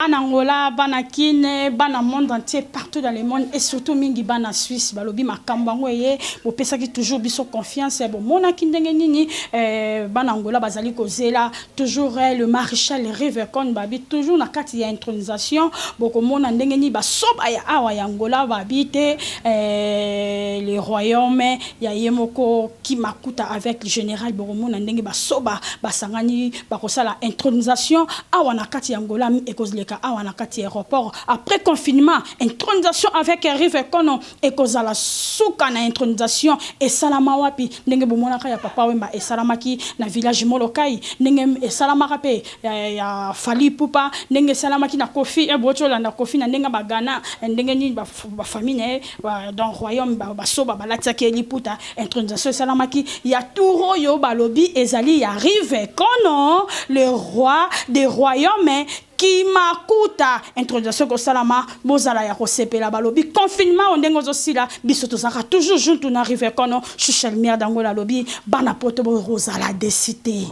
Bana Angola, bana Kine, bana monde entier, partout dans le monde, et surtout mingi bana Suisse, balobi makambango ye, bo pesa ki toujours biso confiance, bon mona kindenge nini, bana Angola bazali kozela, toujours le maréchal Rivecon babi, toujours na kati ya intronisation, boko mona ndenge ni ba soba ya awa ya Angola babite, le royaume ya yemoko Kimakuta avec le général boko mona ndenge ba soba, basangani bakosala intronisation awa na kati ya Angola mi ekozle awana kati aéroport après confinement intronisation avec Rivecon et kozala suka na intronisation et salama wapi ndenge bomonaka ya papa wemba et salamaki na village Molokai ndenge et salamaka pe ya Fali Pupa ndenge salamaki na Kofi e bochola na Kofi na ndenge bagana ndenge ni ba famille dans royaume ba soba balatiaki eliputa intronisation salamaki ya touro yo balobi ezali ya Rivecon le roi des royaumes Kimakuta introduction ko salama bozala ya kosepela balobi confinement ondengo zosila biso tozaka toujours juntu na Rivecon chuchel mier d'Angola lobi bana poto bo rozala décité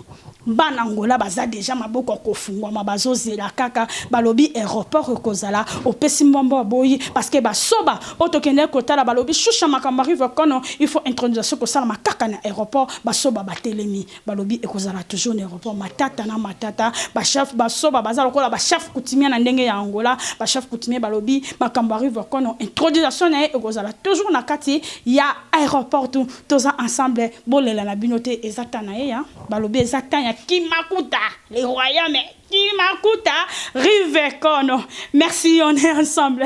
bana Angola baza déjà maboko kofungwa mabazozela kaka balobi aéroport kozala opesi mbombo boyi parce que basoba otokende kotala balobi chucha makamba Rivecon il faut introduction ko salama kaka na aéroport basoba batelemi balobi ekozala toujours na aéroport matata na matata ba chef basoba bazala kola ba chef coutumier na ndenge ya Angola ba chef coutumier balobi makamba Rivecon introduction na ekozala toujours na kati ya aéroport tous ensemble bolela na binote exacta na ya balobi exacta ya Kimakuta les royaumes Kimakuta Rivecon merci on est ensemble